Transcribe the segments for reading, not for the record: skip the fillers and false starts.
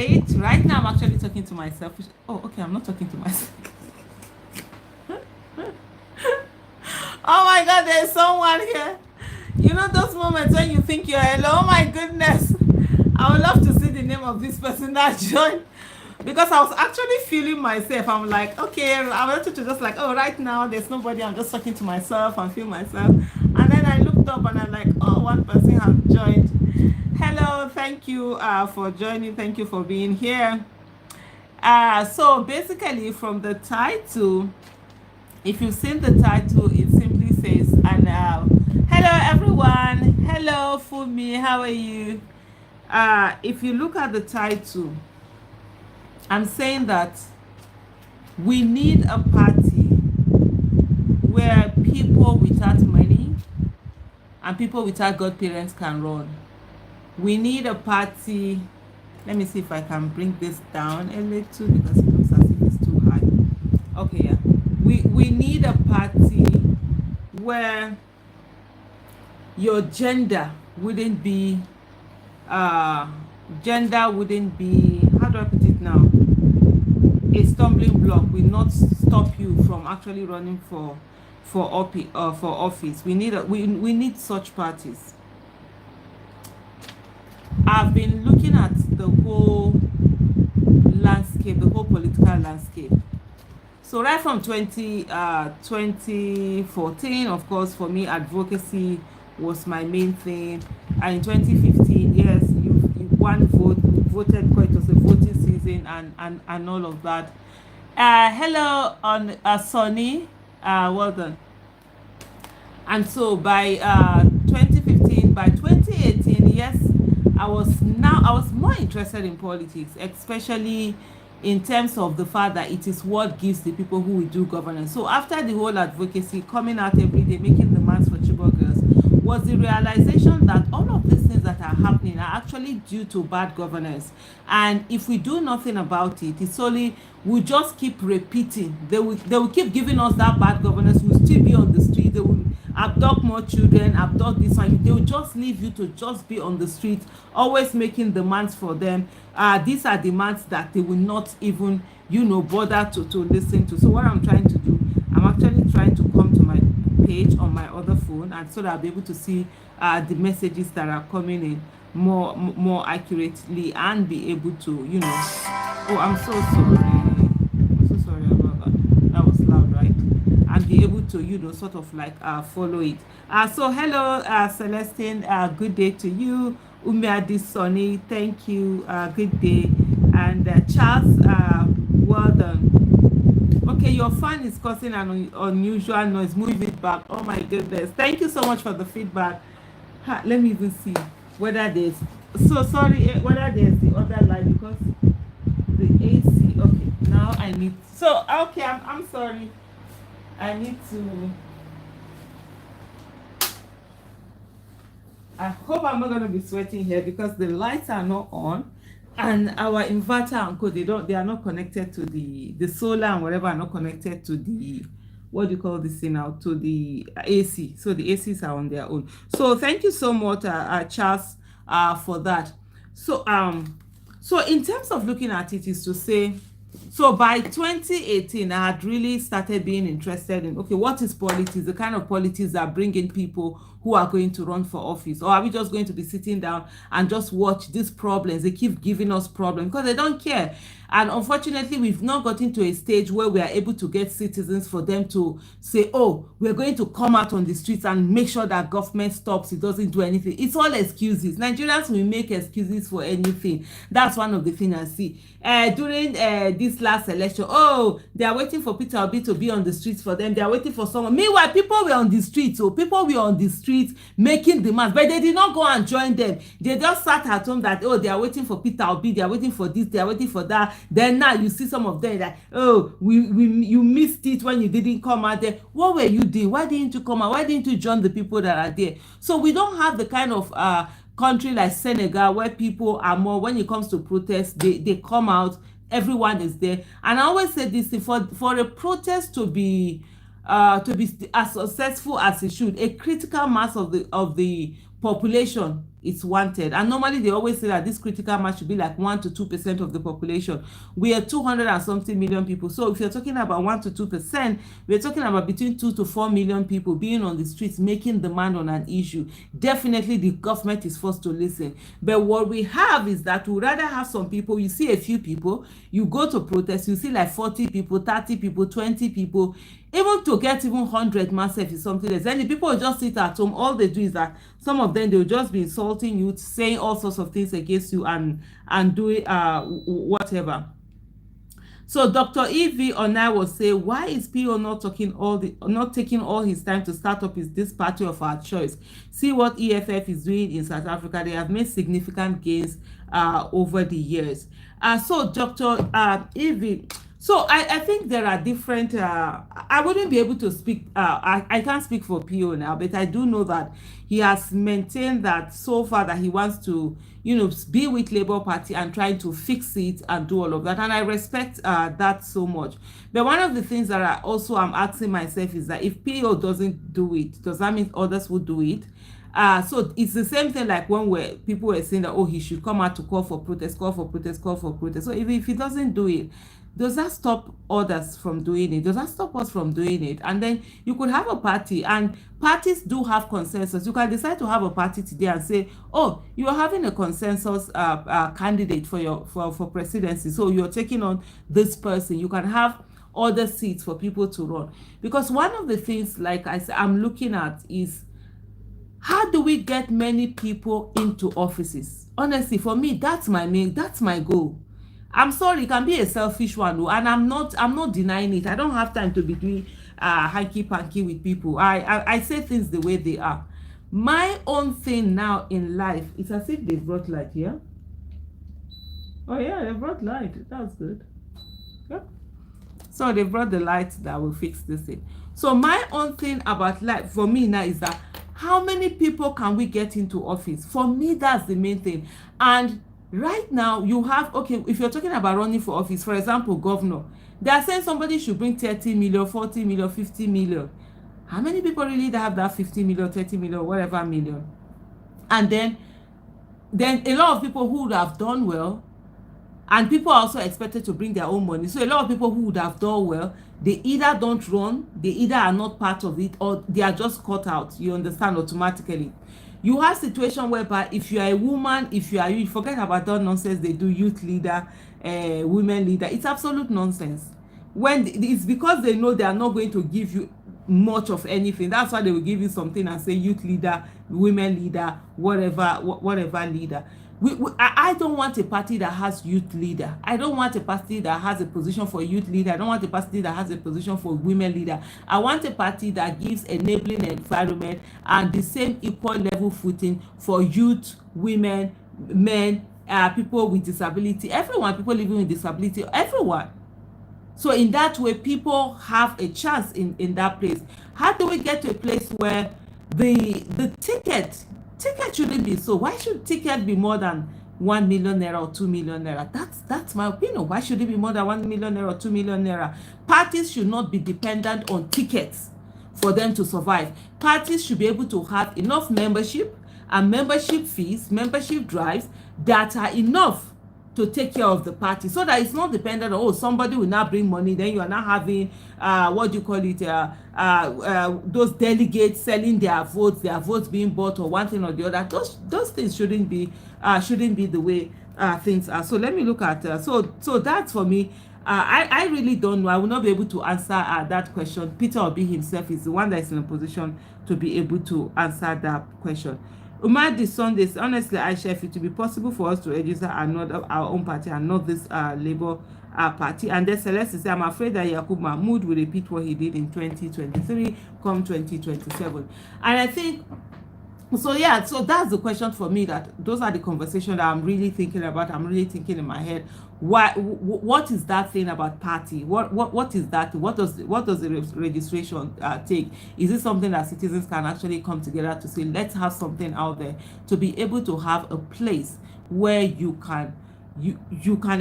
great. Right now, I'm actually talking to myself. Oh, okay, I'm not talking to myself. Oh my God, there's someone here. You know those moments when you think you're alone? Oh my goodness. I would love to see the name of this person that joined because I was actually feeling myself. I'm like, okay, I wanted to just like, oh, right now there's nobody. I'm just talking to myself and feel myself. And then I looked up and I'm like, oh, one person has joined. Hello, thank you for joining. Thank you for being here. So basically, from the title, if you've seen the title, it simply says, and hello everyone. Hello, Fumi. How are you? If you look at the title, I'm saying that we need a party where people without money and people without godparents can run. We need a party. Let me see if I can bring this down a little because it looks as if it's too high. Okay, yeah. We need a party where your gender wouldn't be how do I put it now, a stumbling block will not stop you from actually running for office. We need such parties. I've been looking at the whole landscape, the whole political landscape. So right from 2014, of course, for me, advocacy was my main thing. And in 2015, yes, you won voted quite, it was a voting season and all of that. Hello on Sonny, well done. And so by 2015, by 2018, yes, I was more interested in politics, especially in terms of the fact that it is what gives the people who will do governance. So after the whole advocacy, coming out every day, making demands for Chibok girls, was the realization that all of these things that are happening are actually due to bad governance. And if we do nothing about it, it's only, we just keep repeating. They will keep giving us that bad governance. We'll still be on the street. They will abduct more children, abduct this one. They will just leave you to just be on the street, always making demands for them. These are demands that they will not even, bother to listen to. So what I'm trying to do, I'm actually trying to come to my page on my other phone, and so that I'll be able to see the messages that are coming in more accurately and be able to, oh, I'm so sorry. I'm so sorry about that. That was loud, right? And be able to, sort of like follow it. So hello, Celestine. Good day to you. Umiadi Sonny, thank you. Good day. And Charles, well done. Okay, your fan is causing an unusual noise. Move it back. Oh my goodness. Thank you so much for the feedback. Let me even see whether there's, so sorry, whether there's the other line because the AC. Okay, now I need, so okay, I'm sorry. I need to, I hope I'm not going to be sweating here because the lights are not on. And our inverter and code, they are not connected to the solar and whatever are not connected to the, what do you call this thing now, to the AC. So the ACs are on their own. So thank you so much, Charles, for that. So so in terms of looking at it, is to say, so by 2018, I had really started being interested in, okay, what is politics, the kind of politics that bring in people who are going to run for office, or are we just going to be sitting down and just watch these problems? They keep giving us problems because they don't care. And unfortunately, we've not gotten to a stage where we are able to get citizens for them to say, oh, we're going to come out on the streets and make sure that government stops, it doesn't do anything. It's all excuses. Nigerians will make excuses for anything. That's one of the things I see. During this last election, oh, they are waiting for Peter Obi to be on the streets for them. They are waiting for someone. Meanwhile, people were on the streets. So people were on the streets making demands, but they did not go and join them. They just sat at home that, oh, they are waiting for Peter Obi. They are waiting for this. They are waiting for that. Then now you see some of them that, oh, you missed it when you didn't come out there. What were you doing? Why didn't you come out? Why didn't you join the people that are there? So we don't have the kind of country like Senegal where people are more, when it comes to protests, they come out, everyone is there. And I always say this, for a protest to be as successful as it should, a critical mass of the population it's wanted. And normally they always say that this critical mass should be like 1 to 2% of the population. We are 200 and something million people. So if you're talking about 1 to 2%, we're talking about between 2 to 4 million people being on the streets making demand on an issue. Definitely the government is forced to listen. But what we have is that we rather have some people, you see a few people, you go to protest, you see like 40 people, 30 people, 20 people, even to get even 100 myself is something else. Then the people will just sit at home. All they do is that some of them, they'll just be insulting you, saying all sorts of things against you and doing whatever. So Dr. Evie Onai will say, why is PO not taking all his time to start up this party of our choice? See what EFF is doing in South Africa. They have made significant gains over the years. So Dr. Evie, so I think there are different, I wouldn't be able to speak, I can't speak for PO now, but I do know that he has maintained that so far that he wants to, be with Labour Party and trying to fix it and do all of that. And I respect that so much. But one of the things that I'm asking myself is that if PO doesn't do it, does that mean others will do it? So it's the same thing like when people were saying that, oh, he should come out to call for protest. So if he doesn't do it, does that stop others from doing it? Does that stop us from doing it? And then you could have a party, and parties do have consensus. You can decide to have a party today and say, oh, you are having a consensus candidate for presidency, so you're taking on this person. You can have other seats for people to run. Because one of the things, like I said, I'm looking at is, how do we get many people into offices? Honestly, for me, that's my goal. I'm sorry, it can be a selfish one, and I'm not denying it. I don't have time to be doing hanky-panky with people. I say things the way they are. My own thing now in life, it's as if they brought light here. Oh yeah, they brought light. That's good. Yeah. So they brought the light that will fix this thing. So my own thing about life for me now is that, how many people can we get into office? For me, that's the main thing. And right now, you have, okay, if you're talking about running for office, for example, governor, they are saying somebody should bring 30 million, 40 million, 50 million. How many people really have that 50 million, 30 million, whatever million? And then a lot of people who would have done well, and people are also expected to bring their own money. So a lot of people who would have done well, they either don't run, they either are not part of it, or they are just cut out, you understand, automatically. You have situation whereby if you are a woman, you forget about that nonsense they do, youth leader, women leader. It's absolute nonsense. When it's because they know they are not going to give you much of anything. That's why they will give you something and say youth leader, women leader, whatever leader. I don't want a party that has youth leader. I don't want a party that has a position for youth leader. I don't want a party that has a position for women leader. I want a party that gives enabling environment and the same equal level footing for youth, women, men, people with disability, everyone, people living with disability, everyone. So in that way, people have a chance in that place. How do we get to a place where the ticket shouldn't be so? Why should ticket be more than 1 million naira or 2 million naira? That's my opinion. Why should it be more than 1 million naira or 2 million naira? Parties should not be dependent on tickets for them to survive. Parties should be able to have enough membership and membership fees, membership drives that are enough to take care of the party, so that it's not dependent on, oh, somebody will now bring money, then you are now having those delegates selling their votes being bought, or one thing or the other. Those things shouldn't be the way things are. So let me look at so that's for me. I really don't know. I will not be able to answer that question. Peter Obi himself is the one that is in a position to be able to answer that question. Umar the Sundays, honestly, I share it to be possible for us to register our own party and not this Labour party. And then Celeste says, I'm afraid that Yakub Mahmoud will repeat what he did in 2023 come 2027. And I think, so yeah, so that's the question for me. That those are the conversations that I'm really thinking about. I'm really thinking in my head, what is that thing about party? What is that? What does the registration take? Is it something that citizens can actually come together to say, let's have something out there to be able to have a place where you can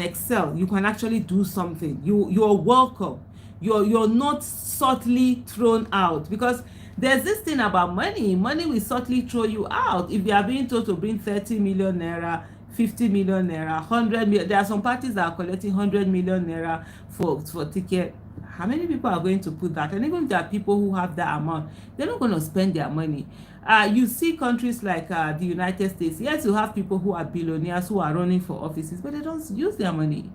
excel, you can actually do something, you're welcome. you're not subtly thrown out, because there's this thing about money will subtly throw you out. If you are being told to bring 30 million naira, 50 million naira, 100 million, there are some parties that are collecting 100 million naira for ticket. How many people are going to put that? And even if there are people who have that amount, they're not going to spend their money. You see countries like the United States. Yes, you have people who are billionaires who are running for offices, but they don't use their money.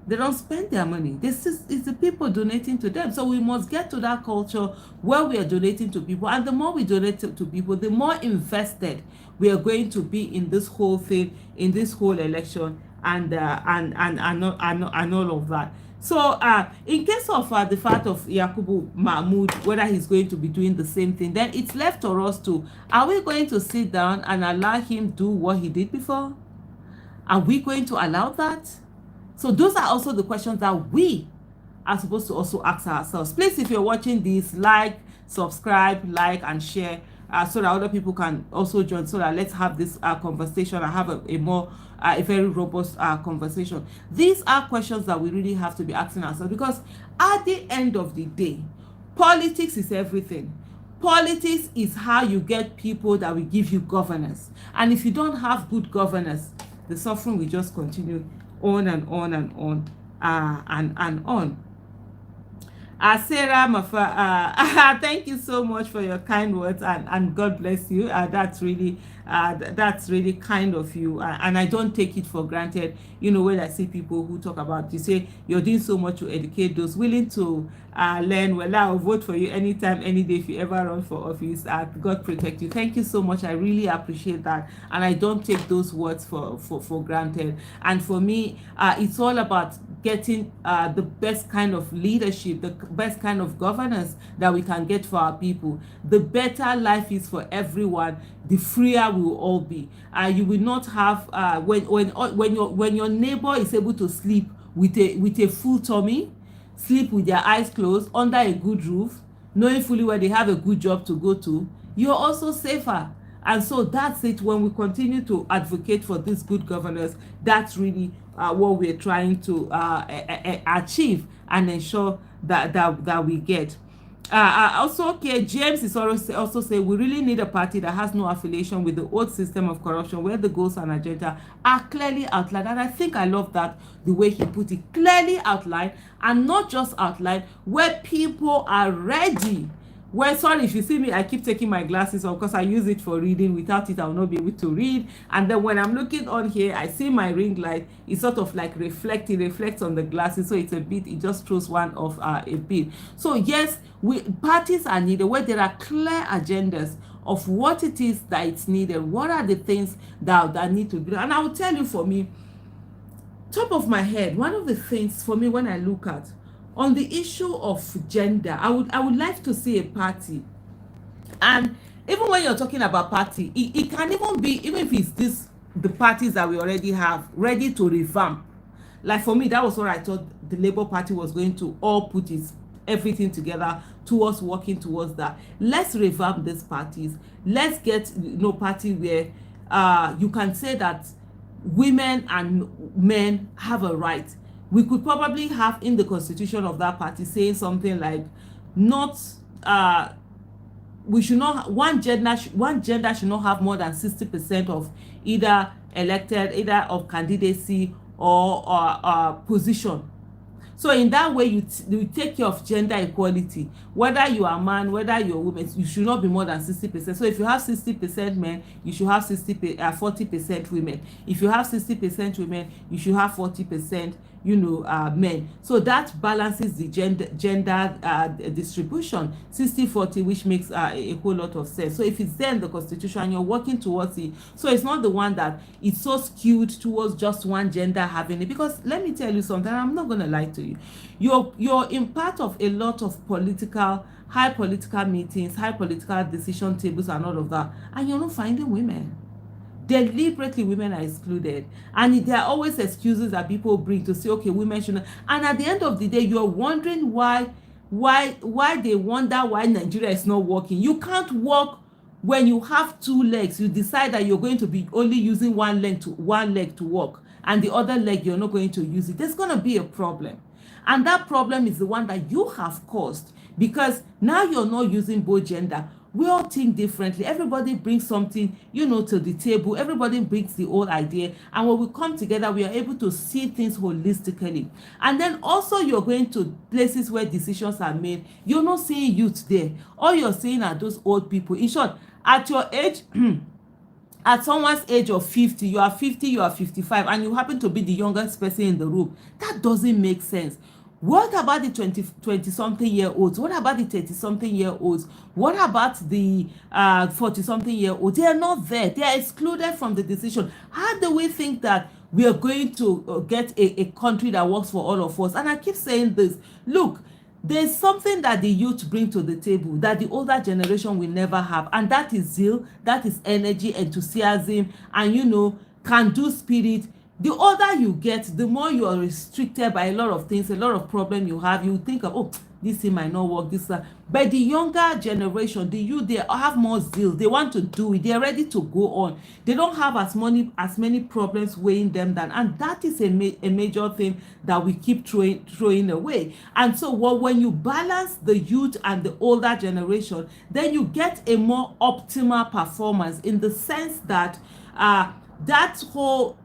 They don't spend their money. This is it's the people donating to them. So we must get to that culture where we are donating to people. And the more we donate to people, the more invested we are going to be in this whole thing, in this whole election, and all of that. So in case of the fact of Yakubu Mahmood, whether he's going to be doing the same thing, then it's left for us to, are we going to sit down and allow him do what he did before? Are we going to allow that? So those are also the questions that we are supposed to also ask ourselves. Please, if you're watching this, like, subscribe, and share, so that other people can also join, so that let's have this conversation and have a more a very robust conversation. These are questions that we really have to be asking ourselves, because at the end of the day, politics is everything. Politics is how you get people that will give you governance. And if you don't have good governance, the suffering will just continue on and on and on and on. Sarah Mafa, thank you so much for your kind words, and God bless you. That's really kind of you, and I don't take it for granted. You know, when I see people who talk about, you say you're doing so much to educate those willing to learn. Well, I'll vote for you anytime, any day if you ever run for office. God protect you. Thank you so much. I really appreciate that, and I don't take those words for granted. And for me, it's all about getting the best kind of leadership, the best kind of governance that we can get for our people. The better life is for everyone, the freer we will all be. You will not have when your neighbor is able to sleep with a full tummy, sleep with their eyes closed under a good roof, knowing fully well they have a good job to go to, you're also safer. And so that's it. When we continue to advocate for this good governance, that's really what we're trying to achieve and ensure that we get. Also, okay, James is also saying we really need a party that has no affiliation with the old system of corruption, where the goals and agenda are clearly outlined. And I think I love that, the way he put it, clearly outlined, and not just outlined, where people are ready. Well, sorry if you see me, I keep taking my glasses off because I use it for reading. Without it, I will not be able to read. And then when I'm looking on here, I see my ring light. It's sort of like reflects on the glasses. So it just throws one off a bit. So yes, parties are needed where there are clear agendas of what it is that it's needed. What are the things that need to be done? And I will tell you, for me, top of my head, one of the things for me when I look at on the issue of gender, I would like to see a party. And even when you're talking about party, it can even be, even if it's the parties that we already have, ready to revamp. Like for me, that was what I thought the Labour Party was going to all put everything together towards working towards that. Let's revamp these parties. Let's get party where you can say that women and men have a right. We could probably have in the constitution of that party saying something like, we should not, one gender should not have more than 60% of either of candidacy or position. So in that way, you take care of gender equality. Whether you are a man, whether you're a woman, you should not be more than 60%. So if you have 60% men, you should have 40% women. If you have 60% women, you should have 40% men. So that balances the gender distribution, 60-40, which makes a whole lot of sense. So if it's there in the constitution and you're working towards it, so it's not the one that it's so skewed towards just one gender having it. Because let me tell you something, I'm not going to lie to you, you're in part of a lot of high political meetings, high political decision tables and all of that, and you're not finding women. Deliberately, women are excluded, and there are always excuses that people bring to say, okay, women shouldn't. And at the end of the day, you're wondering why they wonder why Nigeria is not working. You can't work when you have two legs. You decide that you're going to be only using one leg to work, and the other leg you're not going to use it. There's going to be a problem. And that problem is the one that you have caused, because now you're not using both gender. We all think differently. Everybody brings something, to the table. Everybody brings the whole idea. And when we come together, we are able to see things holistically. And then also you're going to places where decisions are made. You're not seeing youth there. All you're seeing are those old people. In short, at your age, at someone's age of 50, you are 50, you are 55, and you happen to be the youngest person in the room. That doesn't make sense. What about the 20 something year olds? What about the 30 something year olds? What about the 40 something year olds? They are not there. They are excluded from the decision. How do we think that we are going to get a country that works for all of us? And I keep saying this. Look, there's something that the youth bring to the table that the older generation will never have, and that is zeal, that is energy, enthusiasm, and can-do spirit. The older you get, the more you are restricted by a lot of things, a lot of problems you have. You think of, oh, this thing might not work, this. But the younger generation, the youth, they have more zeal. They want to do it. They are ready to go on. They don't have as many problems weighing them down, and that is a major thing that we keep throwing away. And so, when you balance the youth and the older generation, then you get a more optimal performance, in the sense that that whole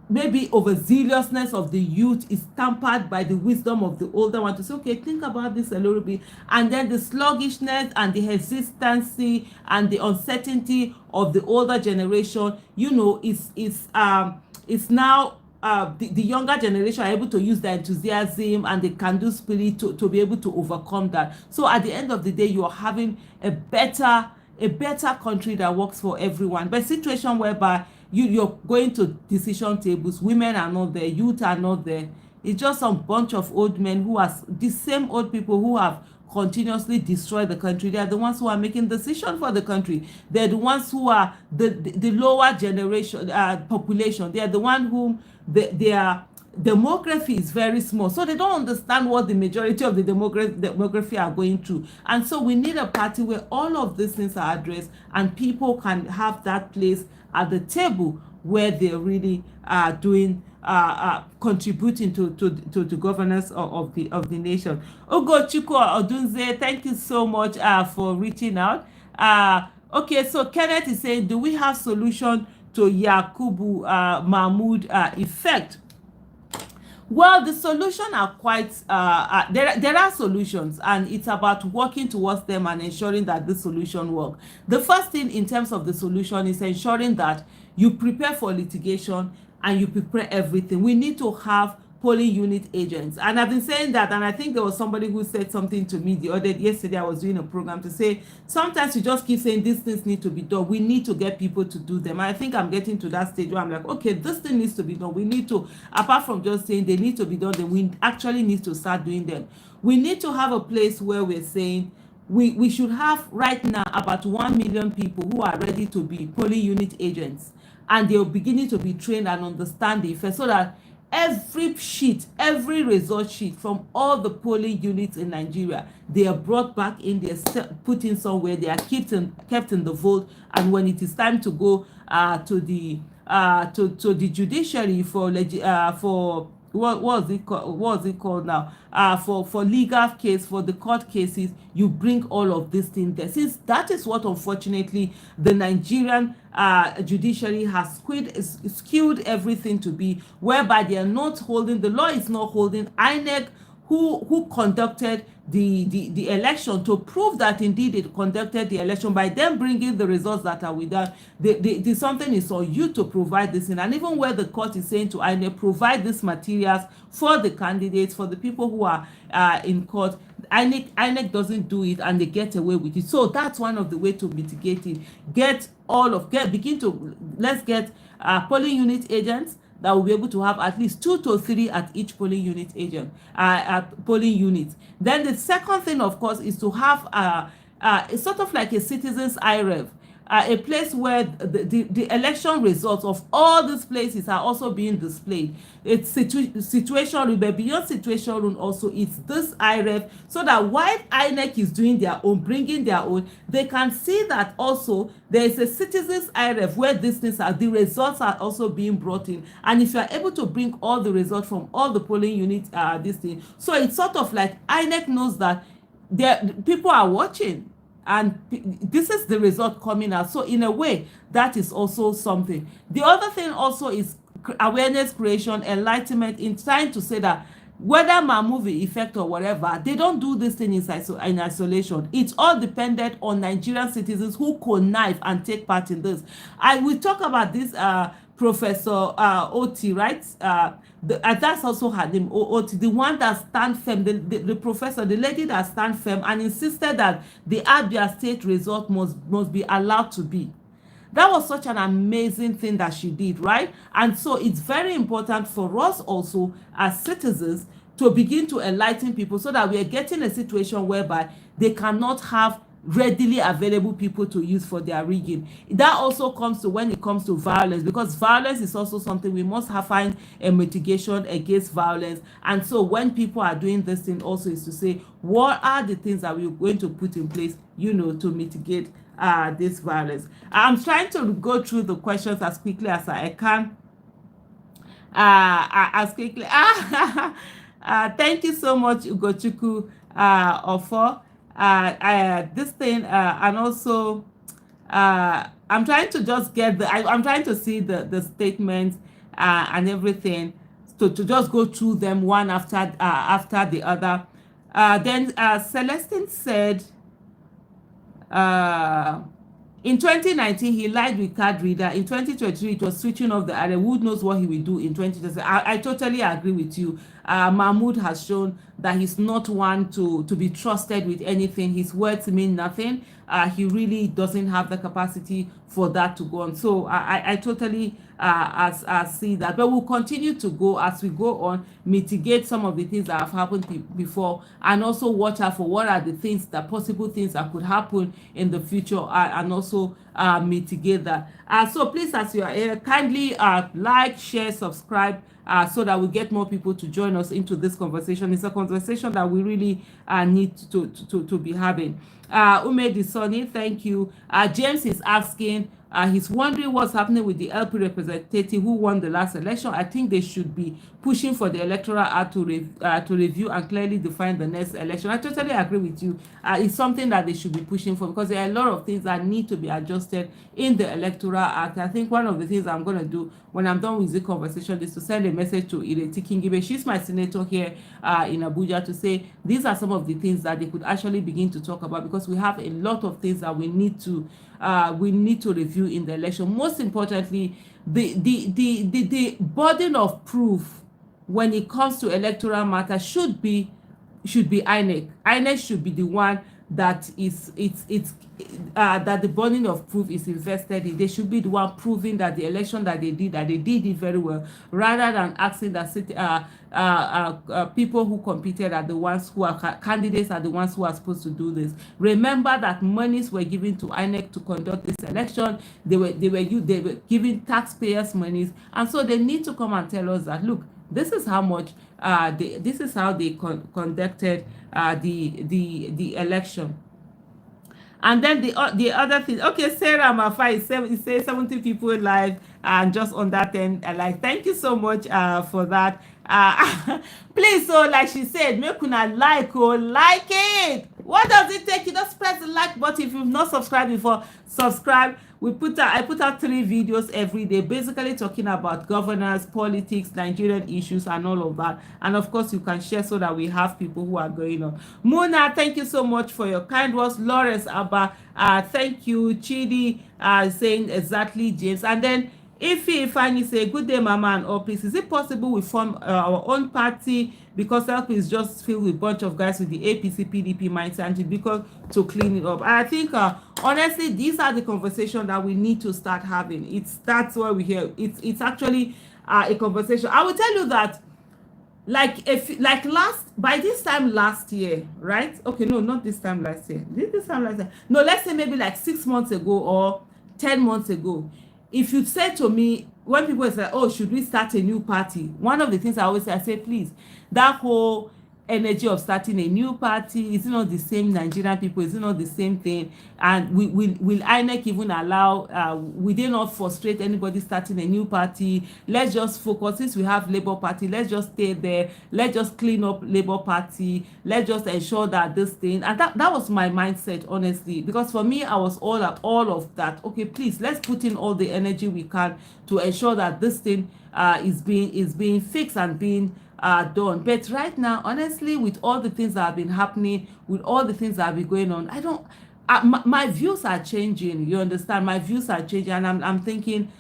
maybe overzealousness of the youth is tempered by the wisdom of the older one to say, okay, think about this a little bit. And then the sluggishness and the hesitancy and the uncertainty of the older generation, is now the younger generation are able to use their enthusiasm and the can-do spirit to be able to overcome that. So at the end of the day, you are having a better country that works for everyone. But situation whereby you're going to decision tables, women are not there, youth are not there. It's just some bunch of old men who are the same old people who have continuously destroyed the country. They are the ones who are making decisions for the country. They're the ones who are the lower generation population. They are the one whom their demography is very small, so they don't understand what the majority of the demography are going through. And so we need a party where all of these things are addressed, and people can have that place at the table where they really are doing contributing to the governance of the nation. Ugochukwu Odunze, thank you so much for reaching out. Okay, so Kenneth is saying, do we have solution to Yakubu Mahmood effect? Well, the solution are quite there are solutions, and it's about working towards them and ensuring that the solution work. The first thing in terms of the solution is ensuring that you prepare for litigation and you prepare everything. We need to have polling unit agents, and I've been saying that, and I think there was somebody who said something to me yesterday. I was doing a program to say sometimes you just keep saying these things need to be done. We need to get people to do them. I think I'm getting to that stage where I'm like, okay, this thing needs to be done. We need to, apart from just saying they need to be done, then we actually need to start doing them. We need to have a place where we're saying we should have right now about 1 million people who are ready to be polling unit agents, and they're beginning to be trained and understand the effect, so that every result sheet from all the polling units in Nigeria, they are brought back in, they are put in somewhere, they are kept in the vault, and when it is time to go to the judiciary for what was it called now, for legal case, for the court cases, you bring all of this thing there. Since that is what unfortunately the Nigerian judiciary has skewed everything to be, whereby they are not holding, the law is not holding INEC, who conducted the election, to prove that indeed it conducted the election by them bringing the results that are without the something is on you to provide this in. And even where the court is saying to INEC, provide these materials for the candidates, for the people who are in court, INEC doesn't do it, and they get away with it. So that's one of the way to mitigate it. Let's get polling unit agents that will be able to have at least 2 to 3 at each polling unit agent, polling unit. Then the second thing, of course, is to have it's sort of like a citizens IREV. a place where the election results of all these places are also being displayed. It's situation room, but beyond situation room also it's this IREF, so that while INEC is doing their own, bringing their own, they can see that also there is a citizens IREF where these things are, the results are also being brought in. And if you are able to bring all the results from all the polling units, this thing, so it's sort of like INEC knows that there people are watching, and this is the result coming out. So in a way, that is also something. The other thing also is awareness creation, enlightenment, in trying to say that whether movie effect or whatever, they don't do this thing in isolation. It's all dependent on Nigerian citizens who connive and take part in this. I will talk about this Professor Oti, right? That's also her name, Oti, the one that stand firm, the professor, the lady that stand firm and insisted that the Abia State result must be allowed to be. That was such an amazing thing that she did, right? And so it's very important for us also as citizens to begin to enlighten people, so that we are getting a situation whereby they cannot have readily available people to use for their rigging. That also comes to when it comes to violence, because violence is also something we must find a mitigation against violence. And so when people are doing this thing also is to say, what are the things that we're going to put in place, to mitigate this violence. I'm trying to go through the questions as quickly as I can. As quickly. Thank you so much, Ugochukwu Ofo. This thing, and also I'm trying to just get I'm trying to see the statements and everything, to just go through them one after the other. Then Celestine said, in 2019 he lied with card reader. In 2023 it was switching off the array. Who knows what he will do in 2020? I totally agree with you. Mahmoud has shown that he's not one to be trusted with anything. His words mean nothing. He really doesn't have the capacity for that to go on. So I totally see that. But we'll continue to go as we go on, mitigate some of the things that have happened before, and also watch out for what are the things, the possible things that could happen in the future, and also mitigate that. So please, as you are here, kindly like, share, subscribe, so that we get more people to join us into this conversation. It's a conversation that we really need to be having. Umedi Sonny, thank you. James is asking, he's wondering what's happening with the LP representative who won the last election. I think they should be pushing for the Electoral Act to review and clearly define the next election. I totally agree with you. It's something that they should be pushing for, because there are a lot of things that need to be adjusted in the Electoral Act. I think one of the things I'm going to do when I'm done with the conversation is to send a message to Ireti Kingibe. She's my senator here in Abuja, to say these are some of the things that they could actually begin to talk about, because we have a lot of things that we need to review in the election. Most importantly, the burden of proof when it comes to electoral matter should be INEC. INEC should be the one that that the burden of proof is invested in. They should be the one proving that the election that they did it very well, rather than asking that people who competed are the ones who are candidates, are the ones who are supposed to do this. Remember that monies were given to INEC to conduct this election. They were giving taxpayers monies, and so they need to come and tell us that, look, this is how much this is how they conducted the election. And then the other thing, okay, Sarah Mafai says 70 people live, and just on that end, thank you so much for that. Please, so like she said, make una like it. What does it take? You just press the like button. If you've not subscribed before, subscribe. I put out 3 videos every day, basically talking about governance, politics, Nigerian issues, and all of that. And of course, you can share so that we have people who are going on. Muna, thank you so much for your kind words. Lawrence Abba, thank you. Chidi saying exactly, James. And then Ifeanyi say, good day, Mama and all, please. Is it possible we form our own party, because LP is just filled with a bunch of guys with the APC, PDP mindset, and because to clean it up? And I think, honestly, these are the conversations that we need to start having. That's why we hear. It's actually a conversation. I will tell you that, by this time last year, right? Okay, no, not this time last year. No, let's say maybe 6 months ago or 10 months ago, if you say to me, when people say, oh, should we start a new party, one of the things I always say, I say, please, that whole energy of starting a new party, is it not the same Nigerian people, is it not the same thing? And will INEC even allow, will they not frustrate anybody starting a new party? Let's just focus. Since we have Labour Party, let's just stay there, let's just clean up Labour Party, let's just ensure that this thing, and that was my mindset, honestly, because for me, I was all of that. Okay, please, let's put in all the energy we can to ensure that this thing is being fixed and being done. But right now, honestly, with all the things that have been happening, with all the things that have been going on, I don't, my views are changing. You understand? My views are changing, and I'm thinking,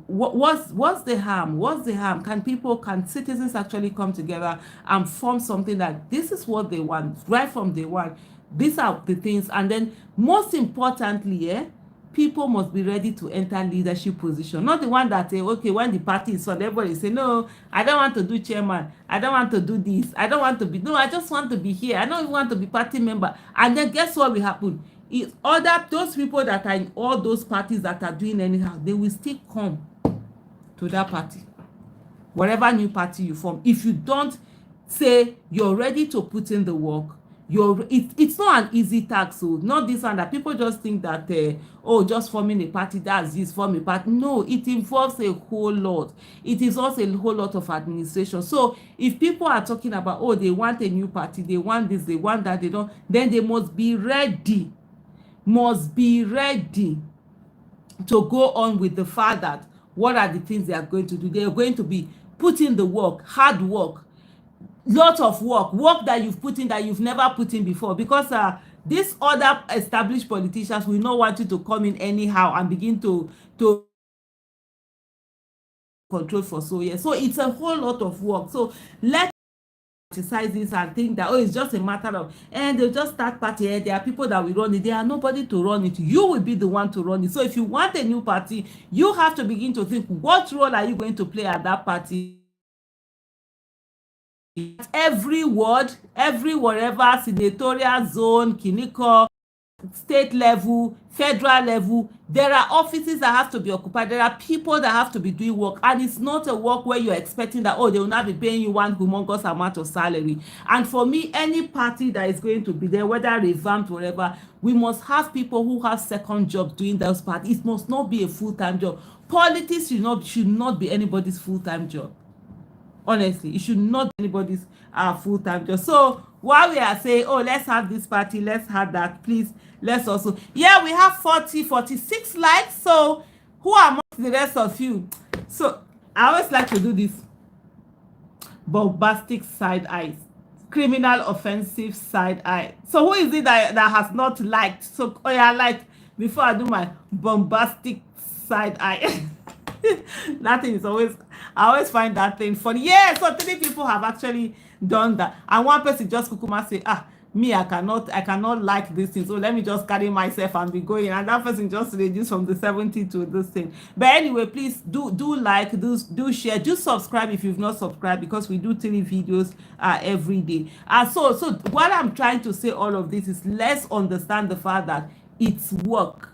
what's the harm? What's the harm? Can citizens actually come together and form something that this is what they want right from day one? These are the things, and then most importantly, people must be ready to enter leadership position, not the one that okay, when the party is on, everybody say, no, I don't want to do chairman, I don't want to do this, I don't want to be, no, I just want to be here, I don't even want to be party member. And then guess what will happen? Is those people that are in all those parties that are doing anyhow, they will still come to that party, whatever new party you form. If you don't say you're ready to put in the work, it's not an easy task. So not this one that people just think that oh, just forming a party, that's this, form a party. No, it involves a whole lot. It is also a whole lot of administration. So if people are talking about, oh, they want a new party, they want this, they want that, they don't, then they must be ready to go on with the fact that what are the things they are going to do. They are going to be putting the work, hard work, lot of work that you've put in that you've never put in before, because these other established politicians will not want you to come in anyhow and begin to control for so years. So it's a whole lot of work. So let's criticize this and think that, oh, it's just a matter of, and they'll just start party, there are people that will run it, there are nobody to run it, you will be the one to run it. So if you want a new party, you have to begin to think, what role are you going to play at that party? Every ward, whatever, senatorial zone, kiniko, state level, federal level, there are offices that have to be occupied, there are people that have to be doing work, and it's not a work where you're expecting that, oh, they will not be paying you one humongous amount of salary. And for me, any party that is going to be there, whether revamped, whatever, we must have people who have second jobs doing those parties. It must not be a full-time job. Politics should not be anybody's full-time job. Honestly, it should not be anybody's full-time job. So while we are saying, oh, let's have this party, let's have that, please, let's also, we have 46 likes. So who are amongst the rest of you? So I always like to do this bombastic side eyes, criminal offensive side eye. So who is it that has not liked? So like, before I do my bombastic side eye. That thing is always, I always find that thing funny. So 3 people have actually done that, and one person just kukuma say, me, I cannot like this thing, so let me just carry myself and be going, and that person just reduce from the 70 to this thing. But anyway, please do like, do share, do subscribe if you've not subscribed, because we do 3 videos every day. So what I'm trying to say, all of this is, let's understand the fact that it's work,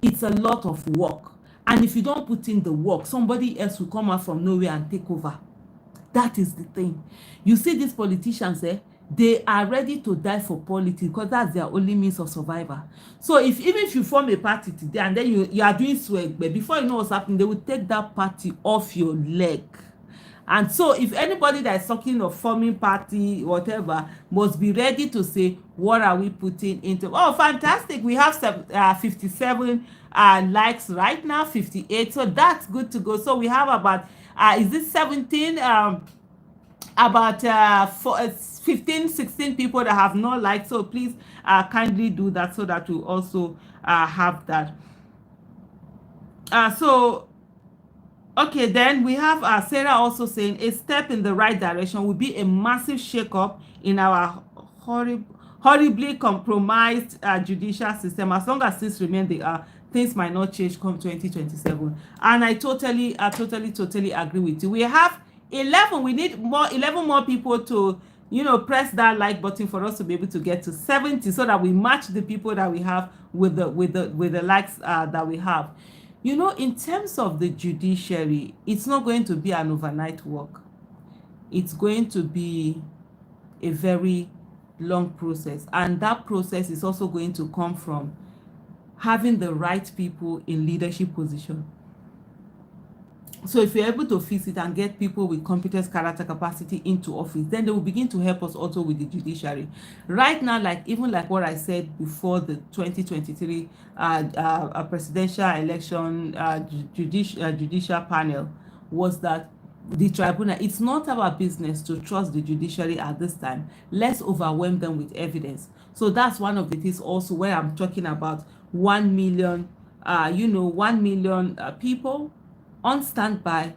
it's a lot of work. And if you don't put in the work, somebody else will come out from nowhere and take over. That is the thing. You see, these politicians, they are ready to die for politics, because that's their only means of survival. So even if you form a party today and then you are doing swag, but before you know what's happening, they will take that party off your leg. And so if anybody that is talking of forming party, whatever, must be ready to say, what are we putting into? Oh, fantastic. We have 57 likes right now, 58. So that's good to go. So we have about, is this 17? About 15, 16 people that have not liked. So please kindly do that, so that we also have that. Okay, then we have Sarah also saying, a step in the right direction would be a massive shake-up in our horribly compromised judicial system. As long as this remains, things might not change come 2027. And I totally agree with you. We have 11. We need 11 more people to, press that like button for us to be able to get to 70, so that we match the people that we have with the likes that we have. In terms of the judiciary, it's not going to be an overnight work. It's going to be a very long process, and that process is also going to come from having the right people in leadership position. So if you're able to fix it and get people with competence, character, capacity into office, then they will begin to help us also with the judiciary. Right now, even like what I said before, the 2023 presidential election judicial panel was that the tribunal, it's not our business to trust the judiciary at this time. Let's overwhelm them with evidence. So that's one of the things also where I'm talking about 1 million 1 million people on standby,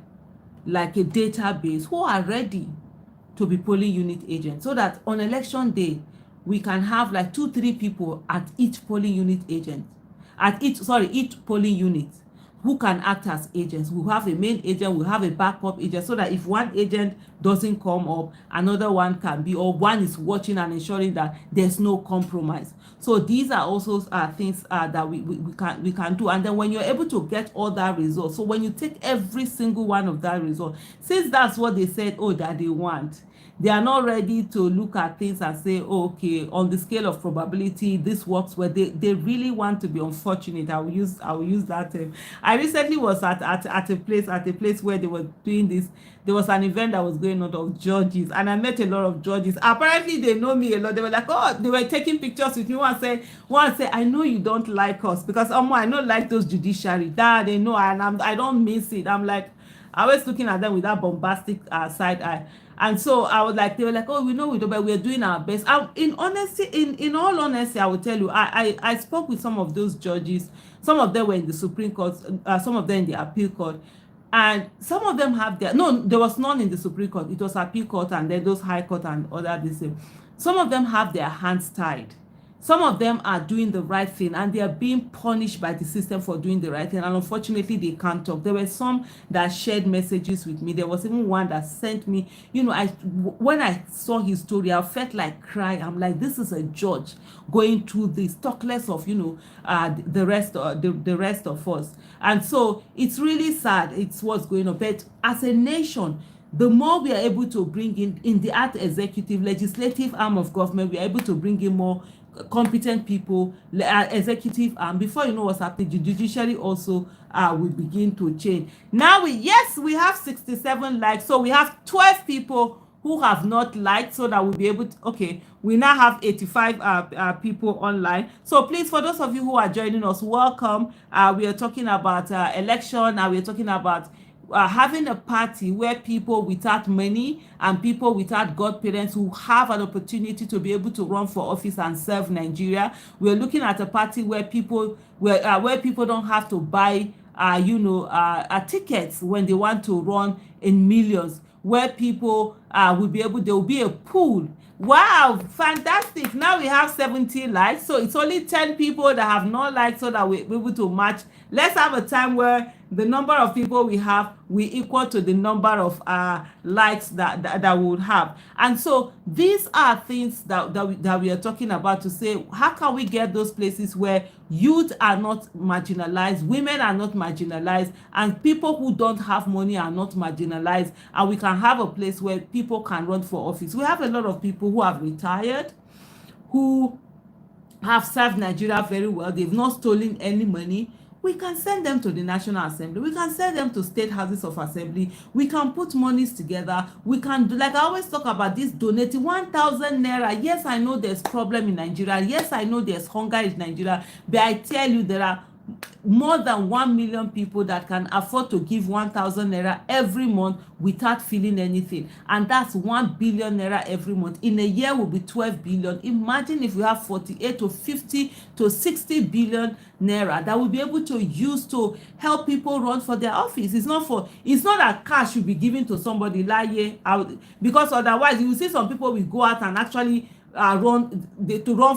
like a database, who are ready to be polling unit agents, so that on election day we can have like 2-3 people at each polling unit agent, each polling unit, who can act as agents. We have a main agent, we have a backup agent, so that if one agent doesn't come up, another one can be, or one is watching and ensuring that there's no compromise. So these are also things that we can do. And then when you're able to get all that results, so when you take every single one of that result, since that's what they said, that they want, they are not ready to look at things and say, okay, on the scale of probability, this works well. They really want to be unfortunate. I will use that term. I recently was at a place where they were doing this. There was an event that was going on of judges, and I met a lot of judges. Apparently they know me a lot. They were like, they were taking pictures with me. One said, I know you don't like us, because I don't like those judiciary. That they know, and I don't miss it. I'm like, I was looking at them with that bombastic side eye. And so I was like, they were like, we know we do, but we're doing our best. In all honesty, I will tell you, I spoke with some of those judges. Some of them were in the Supreme Court, some of them in the Appeal Court. And some of them there was none in the Supreme Court. It was Appeal Court, and then those High Court and other this. Some of them have their hands tied. Some of them are doing the right thing, and they are being punished by the system for doing the right thing, and unfortunately they can't talk. There were some that shared messages with me. There was even one that sent me, when I saw his story, I felt like crying. I'm like, this is a judge going through this, talk less of the rest of us. And so it's really sad. It's what's going on. But as a nation, the more we are able to bring in the art executive, legislative arm of government, we are able to bring in more competent people, executive, and before you know what's happening, the judiciary also will begin to change. Now we have 67 likes, so we have 12 people who have not liked, so that we'll be able to, we now have 85 people online. So please, for those of you who are joining us, welcome. We are talking about election, and we're talking about having a party where people without money and people without godparents who have an opportunity to be able to run for office and serve Nigeria. We're looking at a party where people don't have to buy tickets when they want to run in millions, where people will be able, there will be a pool. Wow, fantastic. Now we have 70 likes, so it's only 10 people that have not liked, so that we're able to match. Let's have a time where the number of people we have will equal to the number of likes that we would have. And so these are things that we are talking about, to say, how can we get those places where youth are not marginalized, women are not marginalized, and people who don't have money are not marginalized, and we can have a place where people can run for office. We have a lot of people who have retired, who have served Nigeria very well. They've not stolen any money. We can send them to the National Assembly. We can send them to state houses of assembly. We can put monies together. We can do, like I always talk about this, donating 1,000 naira. Yes, I know there's problem in Nigeria. Yes, I know there's hunger in Nigeria. But I tell you, there are more than 1 million people that can afford to give 1,000 naira every month without feeling anything, and that's 1 billion naira every month. In a year will be 12 billion. Imagine if we have 48 to 50 to 60 billion naira that we'll be able to use to help people run for their office. It's not that cash should be given to somebody because otherwise you will see some people will go out and actually run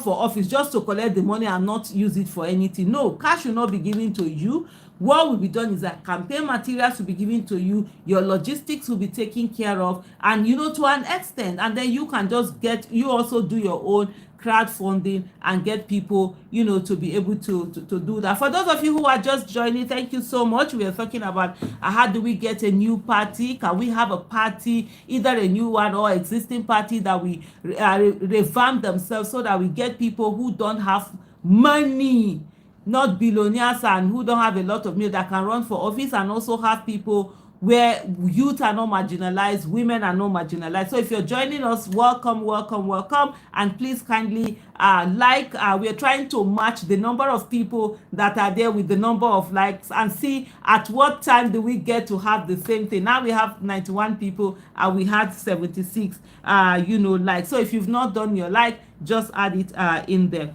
for office just to collect the money and not use it for anything. No, cash should not be given to you. what will be done is that campaign materials will be given to you, your logistics will be taken care of, and to an extent, and then you can just you also do your own crowdfunding and get people to be able to do that. For those of you who are just joining, thank you so much. We are talking about how do we get a new party. Can we have a party, either a new one or existing party, that we revamp themselves, so that we get people who don't have money, not billionaires, and who don't have a lot of money, that can run for office, and also have people where youth are not marginalized, women are not marginalized. So if you're joining us, welcome, welcome, welcome, and please kindly we're trying to match the number of people that are there with the number of likes, and see at what time do we get to have the same thing. Now we have 91 people and we had 76 likes. So if you've not done your like, just add it in there.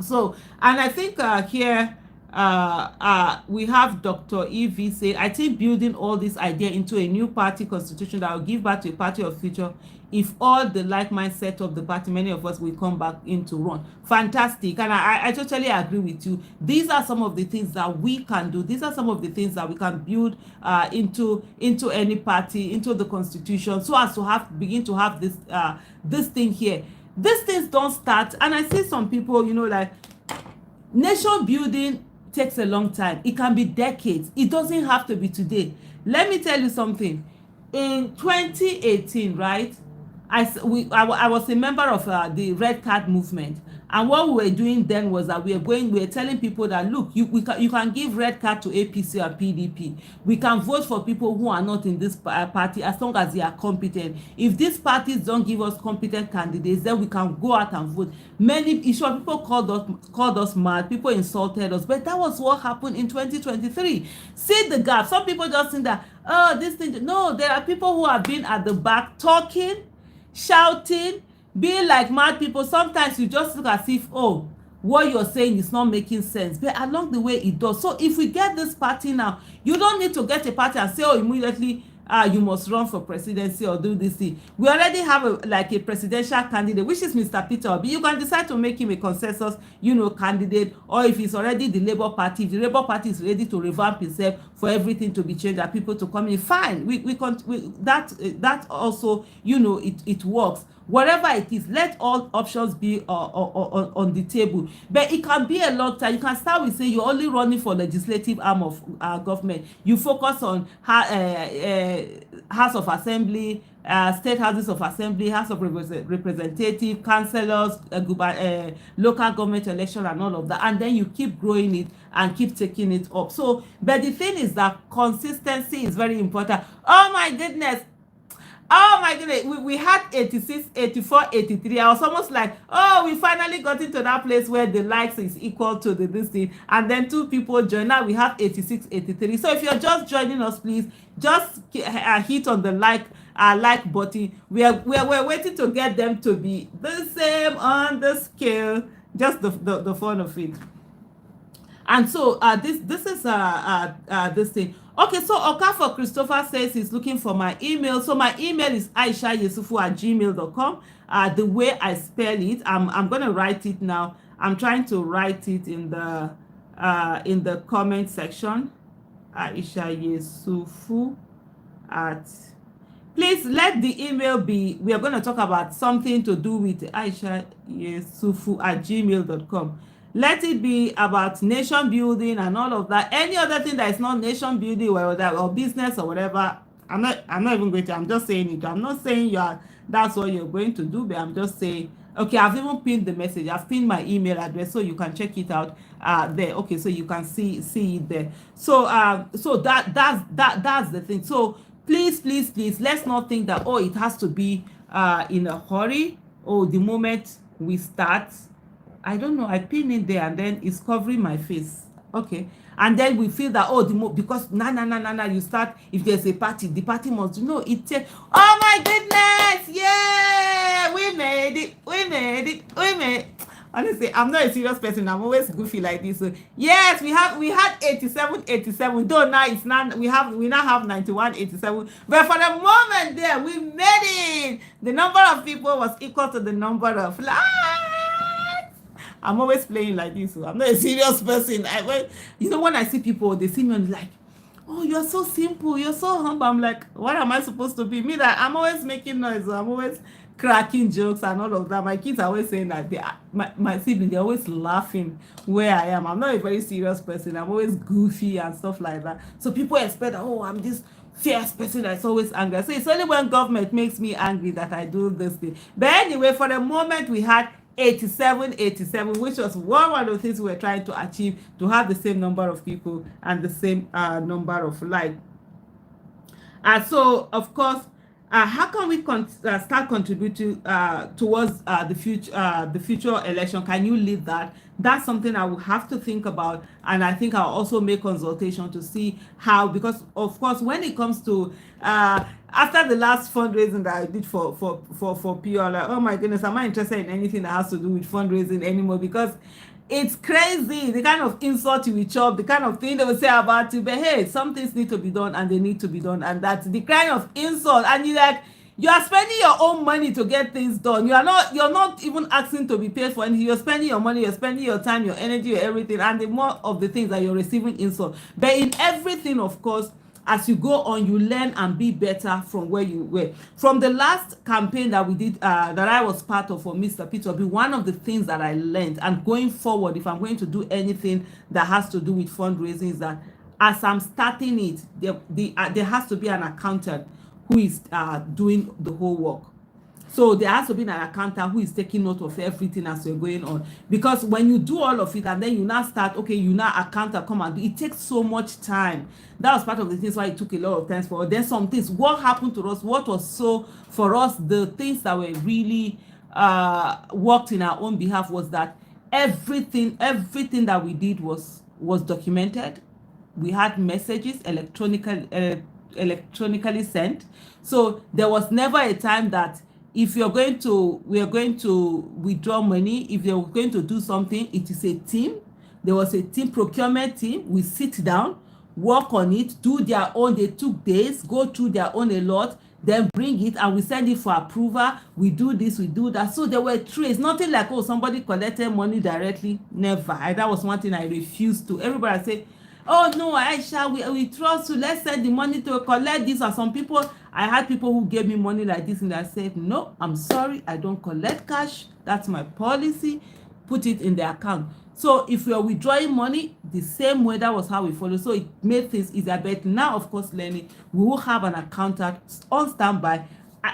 So, and I think here we have Dr. Evie say, I think building all this idea into a new party constitution that will give back to a party of future. If all the like mind set up the party, many of us will come back in to run. Fantastic. And I totally agree with you. These are some of the things that we can do. These are some of the things that we can build into any party, into the constitution, so as to begin to have this thing here. These things don't start, and I see some people, like, nation building takes a long time. It can be decades. It doesn't have to be today. Let me tell you something. In 2018, right, I was a member of the Red Card movement, and what we were doing then was that we were telling people that, look, you can give red card to APC or PDP. We can vote for people who are not in this party, as long as they are competent. If these parties don't give us competent candidates, then we can go out and vote. Many people called us mad. People insulted us, but that was what happened in 2023. See the gap. Some people just think that, oh, this thing. No, there are people who have been at the back talking, shouting, being like mad people. Sometimes you just look as if, oh, what you're saying is not making sense, but along the way it does. So if we get this party now, you don't need to get a party and say, oh, immediately you must run for presidency or do this thing. We already have a presidential candidate, which is Mr. Peter Obi. You can decide to make him a consensus candidate, or if it's already the Labour Party, if the Labour Party is ready to revamp itself for everything to be changed and people to come in, fine. That also it works. Whatever it is, let all options be on the table. But it can be a long time. You can start with saying you're only running for legislative arm of government. You focus on House of Assembly, state houses of assembly, House of Representative, councillors, local government election, and all of that. And then you keep growing it and keep taking it up. So, but the thing is that consistency is very important. Oh my goodness. We had 86, 84, 83. I was almost like, oh, we finally got into that place where the likes is equal to this thing. And then 2 people join. Now we have 86, 83. So if you're just joining us, please just hit on the like button. We're waiting to get them to be the same on the scale. Just the fun of it. And so this is this thing. Okay, so Okafor Christopher says he's looking for my email. So my email is aishayesufu@gmail.com. The way I spell it, I'm going to write it now. I'm trying to write it in the comment section. aishayesufu at. Please let the email be. We are going to talk about something to do with aishayesufu@gmail.com. Let it be about nation building and all of that. Any other thing that is not nation building or business or whatever, I'm not even going to. I'm just saying it. I'm not saying that's what you're going to do, but I'm just saying. Okay, I've even pinned the message. I've pinned my email address so you can check it out there. Okay, so you can see it there. So that's the thing. So please, let's not think that, oh, it has to be in a hurry. Oh, the moment we start. I don't know, I pin it there and then it's covering my face. Okay. And then we feel that, oh, because you start, if there's a party, the party must, oh my goodness, yeah, we made it. Honestly, I'm not a serious person. I'm always goofy like this. So, yes, we had 87. Though now it's not. We now have 91, 87. But for the moment there, we made it. The number of people was equal to the number of likes. I'm always playing like this. So I'm not a serious person. When I see people, they see me and like, oh, you're so simple, you're so humble. I'm like, what am I supposed to be? Me that I'm always making noise, I'm always cracking jokes and all of that. My kids are always saying that my siblings, they're always laughing where I am. I'm not a very serious person. I'm always goofy and stuff like that. So people expect, oh, I'm this fierce person that's always angry. So it's only when government makes me angry that I do this thing. But anyway, for the moment, we had 87, which was one of the things we were trying to achieve, to have the same number of people and the same number of likes. So of course, how can we start contributing towards the future election? Can you lead that? That's something I will have to think about, and I think I'll also make consultation to see how, because of course when it comes to after the last fundraising that I did for PR, like, oh my goodness, am I interested in anything that has to do with fundraising anymore? Because it's crazy the kind of insult you will chop, the kind of thing they will say about you. But hey, some things need to be done and they need to be done, and that's the kind of insult. And you are spending your own money to get things done. You're not even asking to be paid for anything. You're spending your money, you're spending your time, your energy, your everything, and the more of the things that you're receiving insult. But in everything, of course, as you go on, you learn and be better from where you were. From the last campaign that we did, that I was part of for Mr. Peter, be one of the things that I learned, and going forward, if I'm going to do anything that has to do with fundraising, is that as I'm starting it, there has to be an accountant who is doing the whole work. So there has to be an accountant who is taking note of everything as you're going on. Because when you do all of it and then you now start, okay, you now accountant come and do it, takes so much time. That was part of the things why it took a lot of time for us. Then some things, what happened to us, what was so for us, the things that were really worked in our own behalf was that everything that we did was documented. We had messages electronically sent. So there was never a time that if we are going to withdraw money, if you're going to do something, it is a team. There was a team, procurement team. We sit down, work on it, do their own. They took days, go through their own a lot, then bring it, and we send it for approval. We do this, we do that. So there were trace. Nothing like, oh, somebody collected money directly. Never. That was one thing I refused to. Everybody say, oh no, Aisha, we trust you, let's send the money to collect this. Or some people, I had people who gave me money like this and I said, no, I'm sorry, I don't collect cash. That's my policy. Put it in the account. So if we are withdrawing money, the same way, that was how we follow. So it made things easier. But now, of course, learning, we will have an accountant on standby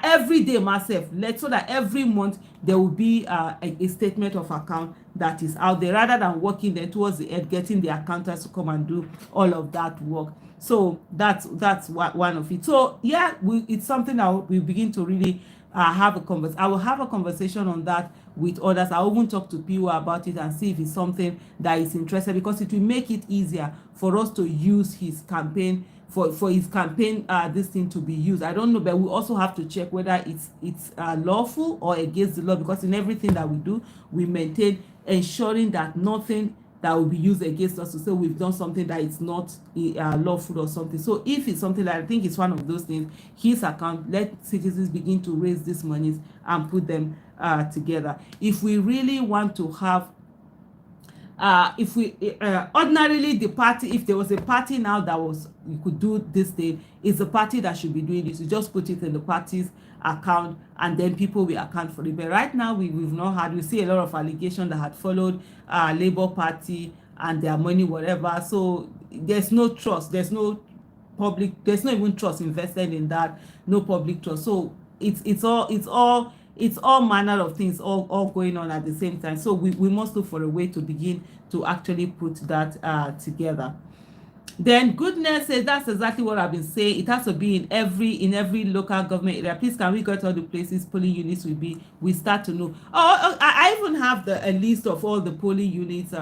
every day myself, so that every month there will be a statement of account that is out there, rather than working there towards the end, getting the accountants to come and do all of that work. So that's one of it. So yeah, it's something that we begin to really have a conversation. I will have a conversation on that with others. I will even talk to people about it and see if it's something that is interested, because it will make it easier for us to use his campaign for his campaign this thing to be used. I don't know, but we also have to check whether it's lawful or against the law, because in everything that we do, we maintain ensuring that nothing that will be used against us to say we've done something that is not lawful or something. So if it's something that I think it's one of those things, his account, let citizens begin to raise these monies and put them together. If we really want to have if we ordinarily the party, if there was a party now that was, you could do this thing, is the party that should be doing this. You just put it in the party's account and then people will account for it. But right now we've not had, we see a lot of allegations that had followed Labour Party and their money, whatever. So there's no trust, there's no even trust invested in that, no public trust. So it's all manner of things all going on at the same time. So we must look for a way to begin to actually put that together. Then Goodness says that's exactly what I've been saying. It has to be in every local government area. Please, can we go to all the places polling units will be? We start to know. I even have a list of all the polling units.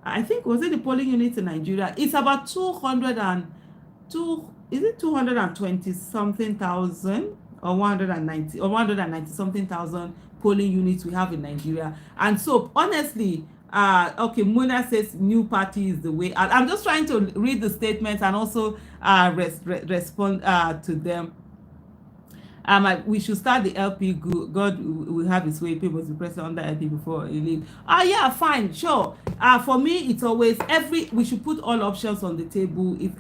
I think, was it the polling units in Nigeria? It's about 220 something thousand, or 190 something thousand polling units we have in Nigeria. And so honestly, okay, Mona says new party is the way. I'm just trying to read the statements and also respond to them. We should start the LP. God will have his way. People must be present under LP before he leave. Yeah, fine, sure. For me, it's always we should put all options on the table. If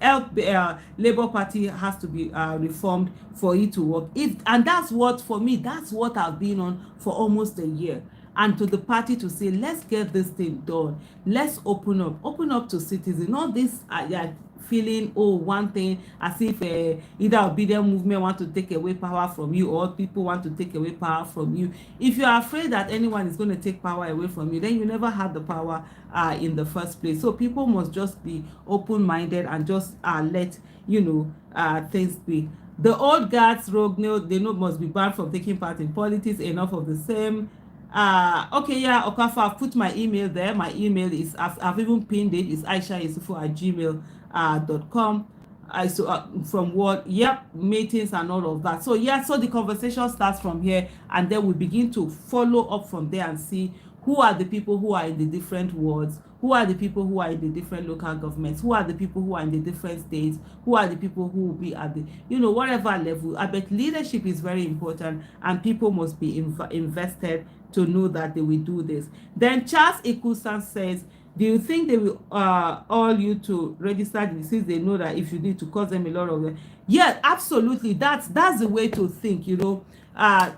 Labour Party has to be reformed for it to work, and that's what, for me, that's what I've been on for almost a year. And to the party to say, let's get this thing done, let's open up to citizens, not this yeah, feeling, oh, one thing, as if either obedient movement want to take away power from you, or people want to take away power from you. If you are afraid that anyone is going to take power away from you, then you never had the power in the first place. So people must just be open-minded and just let things be. The old guards, rogue, they know must be banned from taking part in politics. Enough of the same. Okay, yeah, Okafor, I've put my email there. My email is, I've even pinned it. It's aisha@gmail.com. From what, yep, meetings and all of that. So yeah, so the conversation starts from here, and then we begin to follow up from there and see who are the people who are in the different wards, who are the people who are in the different local governments, who are the people who are in the different states, who are the people who will be at the whatever level. I bet leadership is very important, and people must be invested to know that they will do this. Then Charles Ikusan says, do you think they will all you to register since they know that if you need to cause them a lot of them? Yeah, absolutely. That's the way to think.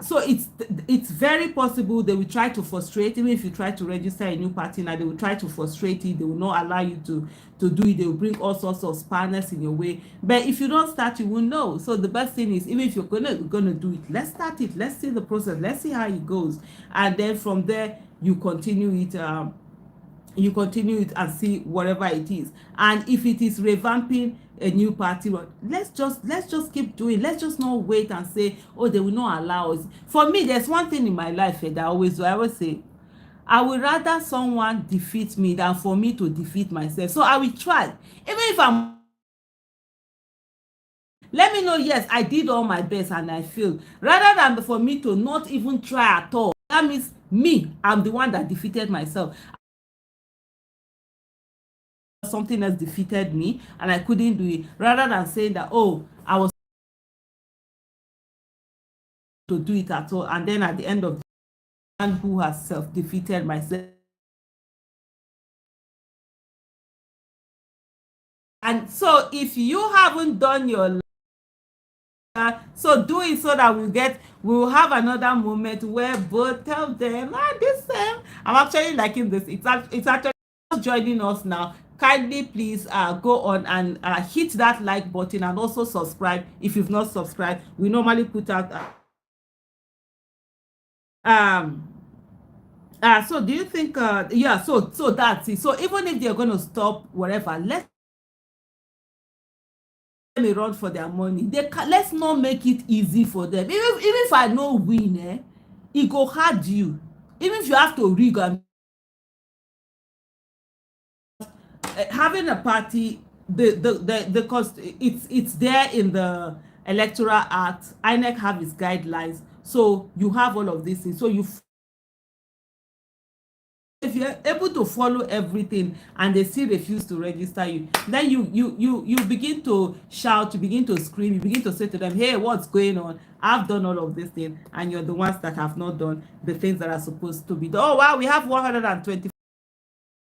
So it's very possible they will try to frustrate. Even if you try to register a new party now, they will try to frustrate it. They will not allow you to do it. They will bring all sorts of spanners in your way. But if you don't start, you will know. So the best thing is, even if you're gonna do it, let's start it. Let's see the process. Let's see how it goes, and then from there you continue it. And see whatever it is. And if it is revamping a new party, let's just keep doing. Let's just not wait and say, oh, they will not allow us. For me, there's one thing in my life that I always say, I would rather someone defeat me than for me to defeat myself. So I will try, even if let me know, yes, I did all my best and I failed, rather than for me to not even try at all. That means I'm the one that defeated myself. Something else defeated me and I couldn't do it, rather than saying that, oh, I was to do it at all, and then at the end of the man who has self-defeated myself. And so if you haven't done your so do it, so that we'll have another moment where both of them are the same. I'm actually liking this. It's actually joining us now. Kindly please go on and hit that like button, and also subscribe if you've not subscribed. We normally put out so do you think yeah, so that's it. So even if they're going to stop whatever, let them run for their money. Let's not make it easy for them. Even if I know win, it go hard you. Even if you have to rig and having a party, the cost, it's there in the electoral act. INEC have its guidelines, so you have all of these things. So if you're able to follow everything and they still refuse to register you, then you begin to shout, you begin to scream, you begin to say to them, hey, what's going on? I've done all of these things, and you're the ones that have not done the things that are supposed to be done. Oh wow, we have 120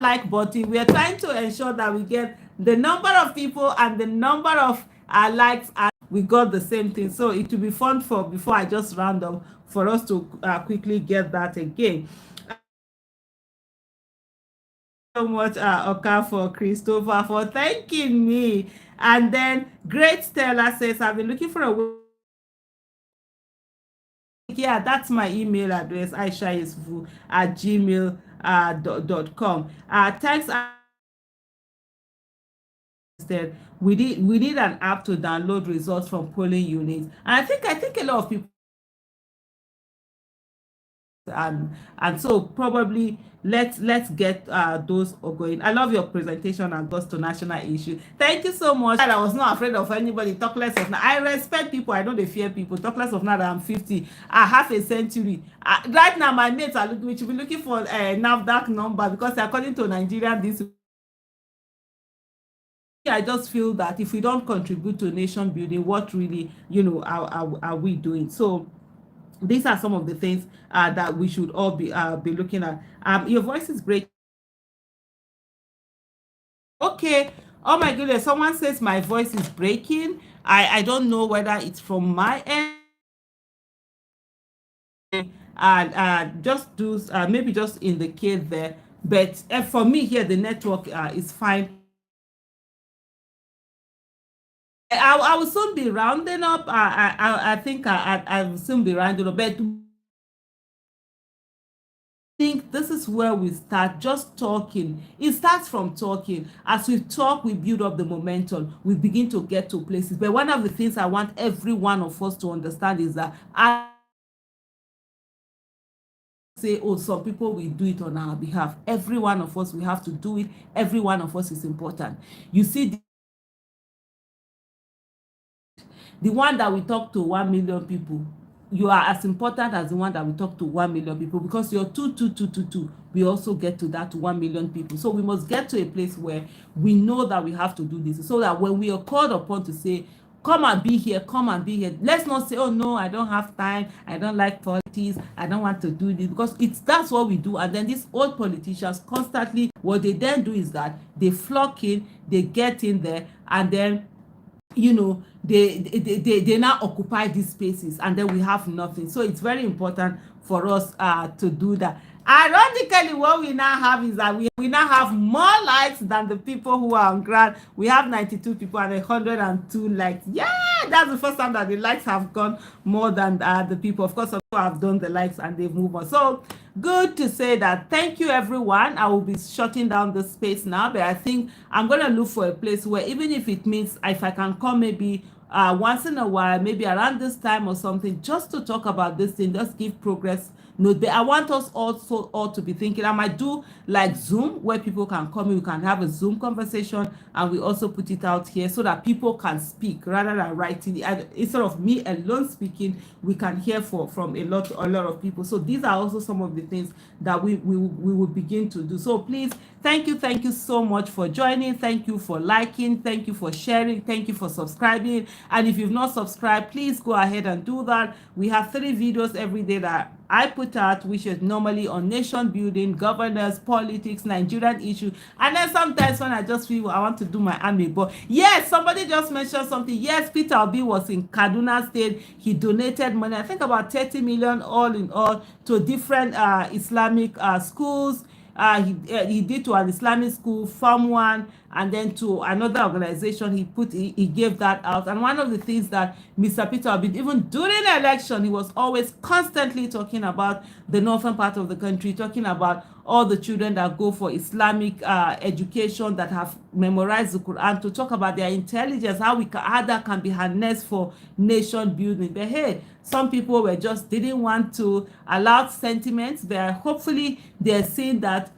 like button. We are trying to ensure that we get the number of people and the number of likes, and we got the same thing. So it will be fun before I just round up, for us to quickly get that again. So much for Christopher, for thanking me. And then Great Stella says, I've been looking for a way. Yeah, that's my email address, aishaisvu@gmail.com. Thanks. We need an app to download results from polling units, and I think a lot of people, and so probably let's get those going. I love your presentation and goes to national issue. Thank you so much. I was not afraid of anybody. Talk less of now. I respect people. I know they fear people. Talk less of now that I'm 50. I have a century. Right now my mates are looking. We should be looking for a NAFDAC number, because according to Nigeria, this I just feel that if we don't contribute to nation building, what really, are we doing? So these are some of the things that we should all be looking at. Your voice is breaking. Okay. Oh my goodness. Someone says my voice is breaking. I don't know whether it's from my end. Just do maybe just indicate there. But for me here, the network is fine. I will soon be rounding up. I think I will soon be rounding up. But think this is where we start just talking. It starts from talking. As we talk, we build up the momentum. We begin to get to places. But one of the things I want every one of us to understand is that I say, oh, some people will do it on our behalf. Every one of us, we have to do it. Every one of us is important. You see, the one that we talk to 1 million people, you are as important as the one that we talk to 1 million people, because you're two. We also get to that 1 million people. So we must get to a place where we know that we have to do this, so that when we are called upon to say, come and be here, let's not say, oh no, I don't have time, I don't like politics, I don't want to do this, because that's what we do. And then these old politicians constantly, what they then do is that they flock in, they get in there, and then they now occupy these spaces, and then we have nothing. So it's very important for us to do that. Ironically, what we now have is that we now have more likes than the people who are on ground. We have 92 people and 102 likes. Yeah, that's the first time that the likes have gone more than the people. Of course, some people have done the likes and they've moved on. So good to say that. Thank you, everyone. I will be shutting down the space now, but I think I'm going to look for a place where, even if it means if I can come maybe once in a while, maybe around this time or something, just to talk about this thing, just give progress note. But I want us also all to be thinking. I might do like Zoom, where people can come in, we can have a Zoom conversation, and we also put it out here so that people can speak rather than writing. Instead of me alone speaking, we can hear from a lot of people. So these are also some of the things that we will begin to do. So please, thank you so much for joining. Thank you for liking. Thank you for sharing. Thank you for subscribing. And if you've not subscribed, please go ahead and do that. We have 3 videos every day that I put out, which is normally on nation building, governance, politics, Nigerian issue. And then sometimes when I just feel I want to do my army. But yes, somebody just mentioned something. Yes, Peter Obi was in Kaduna State. He donated money, I think about 30 million all in all, to different Islamic schools. He did to an Islamic school, Farm One, and then to another organization. He gave that out. And one of the things that Mr. Peter Obi, even during the election, he was always constantly talking about the northern part of the country, talking about all the children that go for Islamic education, that have memorized the Quran, to talk about their intelligence, how that can be harnessed for nation building. But hey, some people didn't want to allow sentiments, but hopefully they're seeing that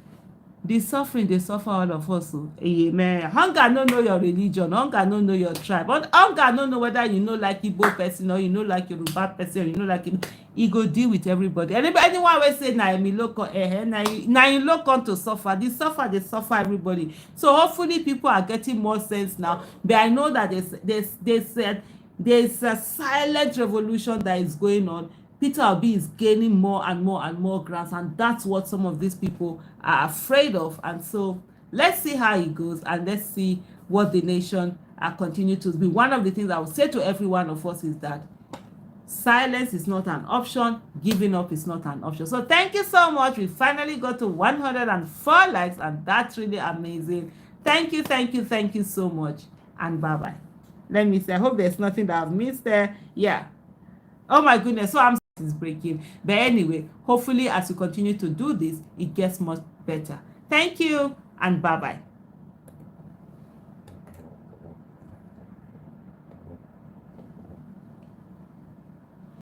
the suffering they suffer, all of us. Amen. Hunger no know your religion, hunger no know your tribe, hunger no know whether you know like Igbo person, or you know like Yoruba person, or you know like he go deal with everybody. Anyone will say na me local na you local to suffer. They suffer everybody. So hopefully people are getting more sense now. But I know that there's a silent revolution that is going on. Peter Obi is gaining more and more grounds, and that's what some of these people are afraid of. And so let's see how it goes, and let's see what the nation continue to be. One of the things I would say to every one of us is that silence is not an option, giving up is not an option. So thank you so much. We finally got to 104 likes, and that's really amazing. Thank you so much, and bye-bye. Let me say, I hope there's nothing that I've missed there. Yeah. Oh my goodness, so I'm is breaking. But anyway, hopefully as we continue to do this, it gets much better. Thank you, and bye-bye.